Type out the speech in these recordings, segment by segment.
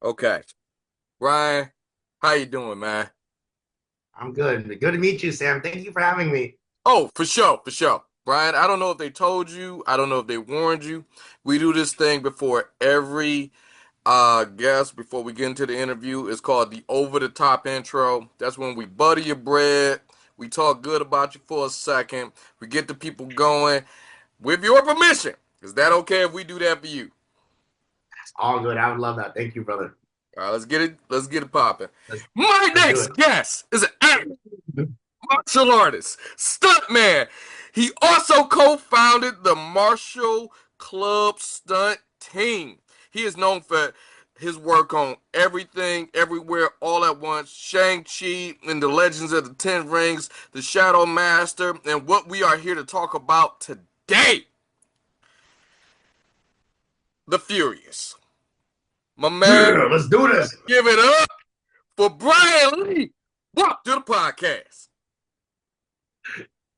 Okay. Ryan, how you doing, man? I'm good. Good to meet you, Sam. Thank you for having me. Oh, for sure, for sure. Brian, I don't know if they told you, I don't know if they warned you. We do this thing before every guest, before we get into the interview. It's called the over the top intro. That's when we butter your bread. We talk good about you for a second. We get the people going with your permission. Is that okay if we do that for you? It's all good. I would love that. Thank you, brother. All right, let's get it. Let's get it popping. Let's My let's do next it. guest is an actor, martial artist, stuntman. He also co-founded the Martial Club Stunt Team. He is known for his work on Everything, Everywhere, All at Once, Shang-Chi, and the Legends of the Ten Rings, The Shadow Master, and what we are here to talk about today, The Furious. My man, Yeah, let's do this. give it up for Brian Lee. Welcome to the podcast.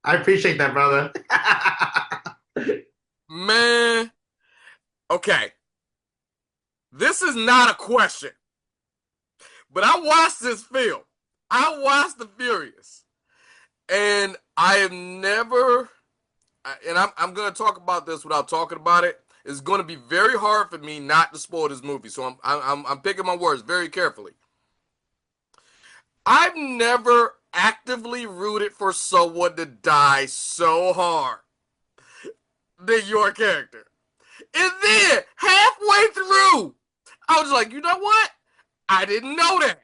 I appreciate that, brother. Man, okay. This is not a question, but I watched this film. I watched The Furious, and I have never, and I'm going to talk about this without talking about it. It's going to be very hard for me not to spoil this movie, so I'm picking my words very carefully. I've never actively rooted for someone to die so hard than your character. And then halfway through, I was like, you know what? I didn't know that.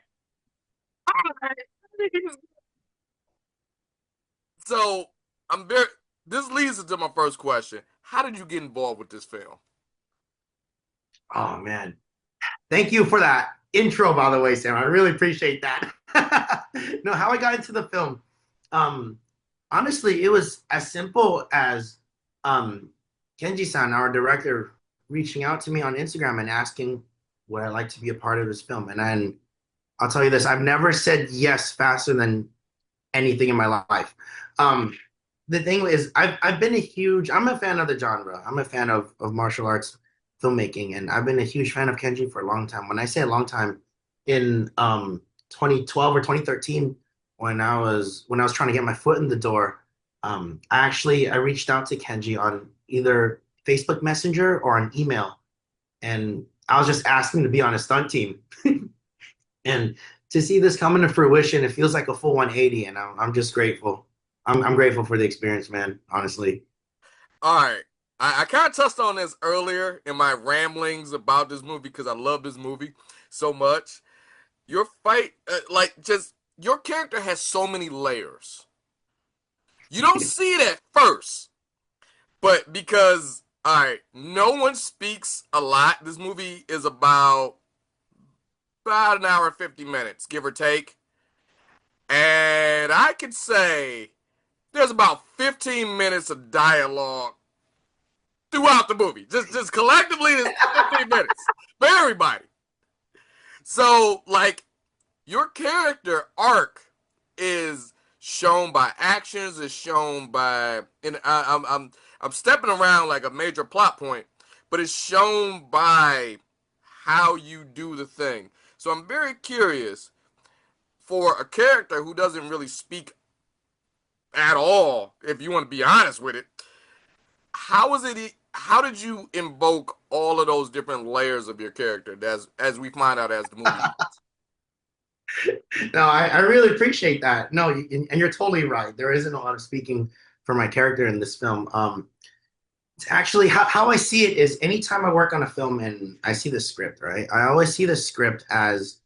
So I'm very. This leads into my first question. How did you get involved with this film? Oh man. Thank you for that intro, by the way, Sam. I really appreciate that. No, how I got into the film. Um, Honestly, it was as simple as Kenji-san, our director, reaching out to me on Instagram and asking would I like to be a part of his film. And then I'll tell you this, I've never said yes faster than anything in my life. Um, the thing is, I've been a huge, I'm a fan of the genre. I'm a fan of martial arts filmmaking, and I've been a huge fan of Kenji for a long time. When I say a long time, in 2012 or 2013, when I was trying to get my foot in the door, I reached out to Kenji on either Facebook Messenger or an email, and I was just asking to be on a stunt team. And to see this come into fruition, it feels like a full 180, and I'm just grateful. I'm grateful for the experience, man. Honestly. All right. I kind of touched on this earlier in my ramblings about this movie because I love this movie so much. Your fight, just your character has so many layers. You don't see it at first, but because, all right, no one speaks a lot. This movie is about an hour and 50 minutes, give or take. And I could say there's about 15 minutes of dialogue throughout the movie. Just collectively, 15 minutes for everybody. So, like, your character arc is shown by actions, is shown by, and I'm stepping around like a major plot point, but it's shown by how you do the thing. So I'm very curious for a character who doesn't really speak at all, if you want to be honest with it. How is it? How did you invoke all of those different layers of your character as we find out as the movie? No, I really appreciate that. No, and you're totally right. There isn't a lot of speaking for my character in this film. It's actually how I see it is anytime I work on a film and I see the script, right? I always see the script as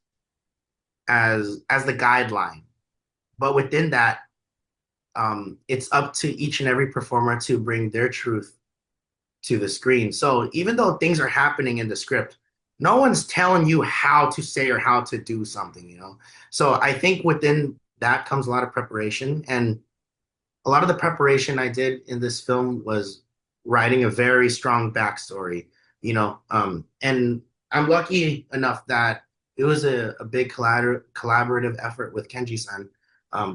the guideline. But within that, it's up to each and every performer to bring their truth to the screen. So even though things are happening in the script, no one's telling you how to say or how to do something, you know? So I think within that comes a lot of preparation. And a lot of the preparation I did in this film was writing a very strong backstory, you know? And I'm lucky enough that it was a big collaborative effort with Kenji-san.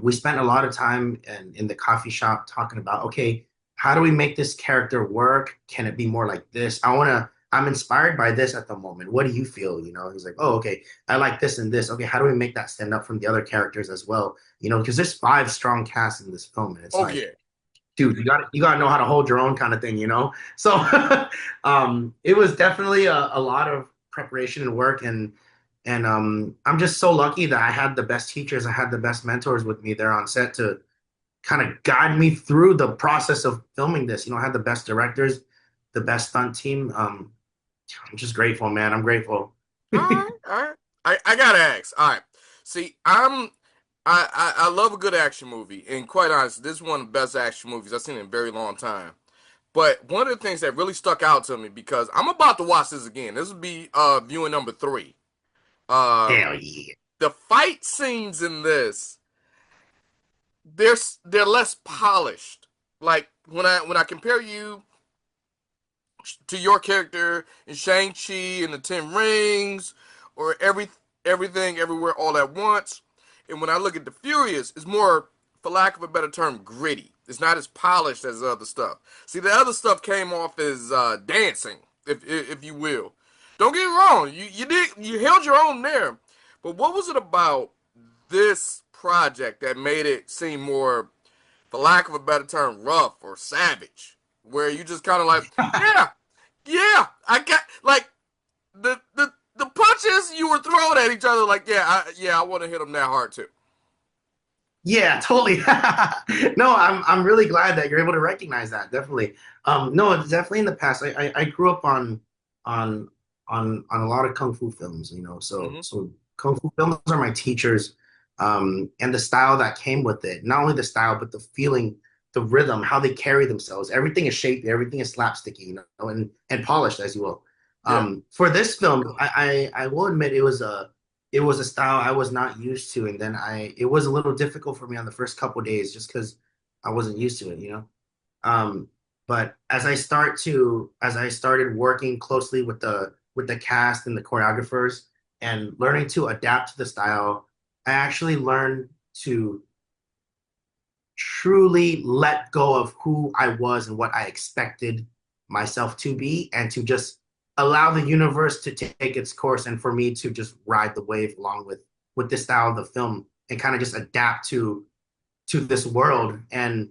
We spent a lot of time in the coffee shop talking about, okay, how do we make this character work? Can it be more like this? I'm inspired by this at the moment. What do you feel? He's like, oh, okay, I like this and this. Okay, how do we make that stand up from the other characters as well? Because there's five strong casts in this film, and it's Oh like, yeah. dude, you gotta know how to hold your own kind of thing. So it was definitely a lot of preparation and work, and I'm just so lucky that I had the best teachers, I had the best mentors with me there on set to kind of guide me through the process of filming this. I had the best directors, the best stunt team. I'm just grateful, man. I'm grateful. All right, all right. I gotta ask. All right. See, I love a good action movie, and quite honestly, this is one of the best action movies I've seen in a very long time. But one of the things that really stuck out to me because I'm about to watch this again. This will be viewing number 3. Um, Hell yeah. the fight scenes in this, they're less polished. Like when I compare you to your character in Shang-Chi and the Ten Rings, or everything everywhere all at once. And when I look at the Furious, it's more, for lack of a better term, gritty. It's not as polished as the other stuff. See, the other stuff came off as dancing, if you will. Don't get me wrong, you held your own there, but what was it about this project that made it seem more, for lack of a better term, rough or savage? Where you just kind of like, yeah, yeah, I got like the punches you were throwing at each other. Like, yeah, I want to hit them that hard too. Yeah, totally. No, I'm really glad that you're able to recognize that. Definitely. No, it's definitely in the past. I grew up on on a lot of kung fu films, So Hmm. so kung fu films are my teachers, and the style that came with it. Not only the style, but the feeling, the rhythm, how they carry themselves. Everything is shaped, everything is slapsticky, and polished, as you will. Yeah. For this film, I will admit it was a style I was not used to, and then it was a little difficult for me on the first couple of days just because I wasn't used to it. Um, but as I started working closely with the cast and the choreographers and learning to adapt to the style, I actually learned to truly let go of who I was and what I expected myself to be, and to just allow the universe to take its course, and for me to just ride the wave along with the style of the film and kind of just adapt to this world. And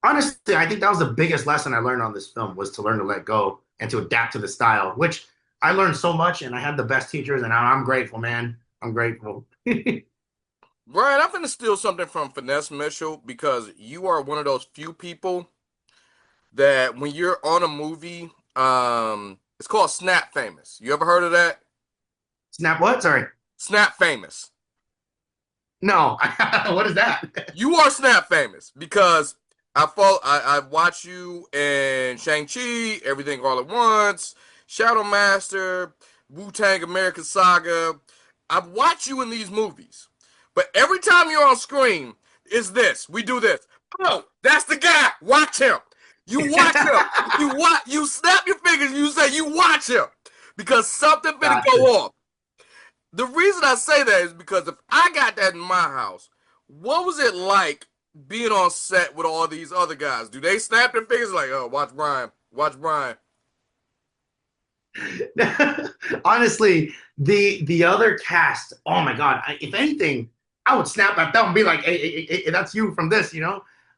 honestly, I think that was the biggest lesson I learned on this film, was to learn to let go and to adapt to the style, which I learned so much, and I had the best teachers, and I'm grateful, man. I'm grateful. Brian, I'm gonna steal something from Finesse Mitchell because you are one of those few people that when you're on a movie, it's called Snap Famous. You ever heard of that? Snap what? Sorry. Snap Famous. No. What is that? You are Snap Famous because I watch you in Shang-Chi, Everything All at Once, Shadow Master, Wu-Tang American Saga. I've watched you in these movies. But every time you're on screen, it's this. We do this. Oh, that's the guy. Watch him. You watch him. You snap your fingers and you say you watch him. Because something finna go Gotcha. off. The reason I say that is because if I got that in my house, what was it like being on set with all these other guys? Do they snap their fingers like, oh, watch Brian, watch Brian? Honestly, the other cast, oh my God, if anything, I would snap at them and be like, hey, that's you from this.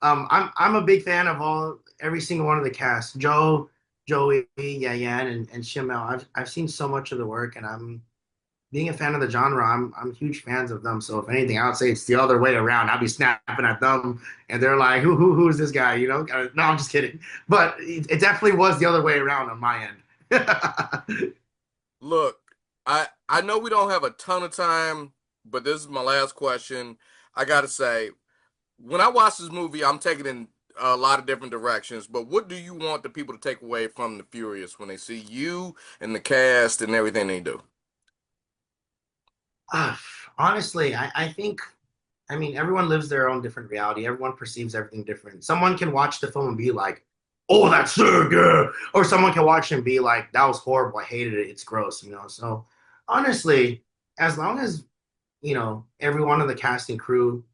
I'm a big fan of every single one of the cast. Joey, Yayan, and Shimel. I've seen so much of the work, and I'm being a fan of the genre. I'm huge fans of them. So if anything, I would say it's the other way around. I'll be snapping at them, and they're like, who's this guy? No, I'm just kidding. But it definitely was the other way around on my end. Look, I know we don't have a ton of time, but this is my last question. I gotta say, when I watch this movie, I'm taking in a lot of different directions. But what do you want the people to take away from the Furious when they see you and the cast and everything they do? Uh, Honestly, I think, I mean, everyone lives their own different reality. Everyone perceives everything different. Someone can watch the film and be like, oh, that's so good. Or someone can watch and be like, that was horrible. I hated it. It's gross. So honestly, as long as, everyone on the cast and crew,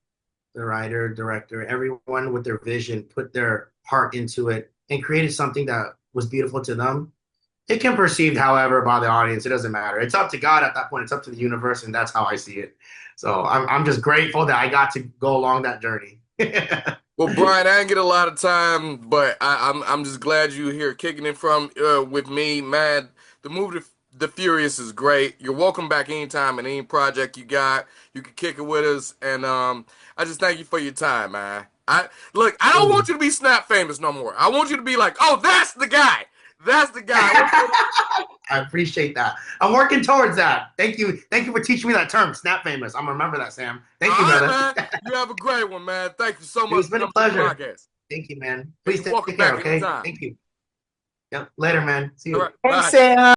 the writer, director, everyone with their vision, put their heart into it and created something that was beautiful to them, It can perceived, however, by the audience. It doesn't matter. It's up to God at that point. It's up to the universe, and that's how I see it. So I'm just grateful that I got to go along that journey. Well, Brian, I didn't get a lot of time, but I'm just glad you're here kicking it from with me, man. The movie The Furious is great. You're welcome back anytime in any project you got. You can kick it with us, and I just thank you for your time, man. I look, I don't want you to be Snap famous no more. I want you to be like, oh, that's the guy. That's the guy. I appreciate that. I'm working towards that. Thank you. Thank you for teaching me that term, Snap famous. I'm gonna remember that, Sam. Thank you, All right, brother. man. You have a great one, man. Thank you so much It's for been a coming to the pleasure. podcast. Thank you, man. And Please you're welcome take care, back okay? anytime. Thank you. Yep. Later, man. See All you. right, Thanks, bye. Sam.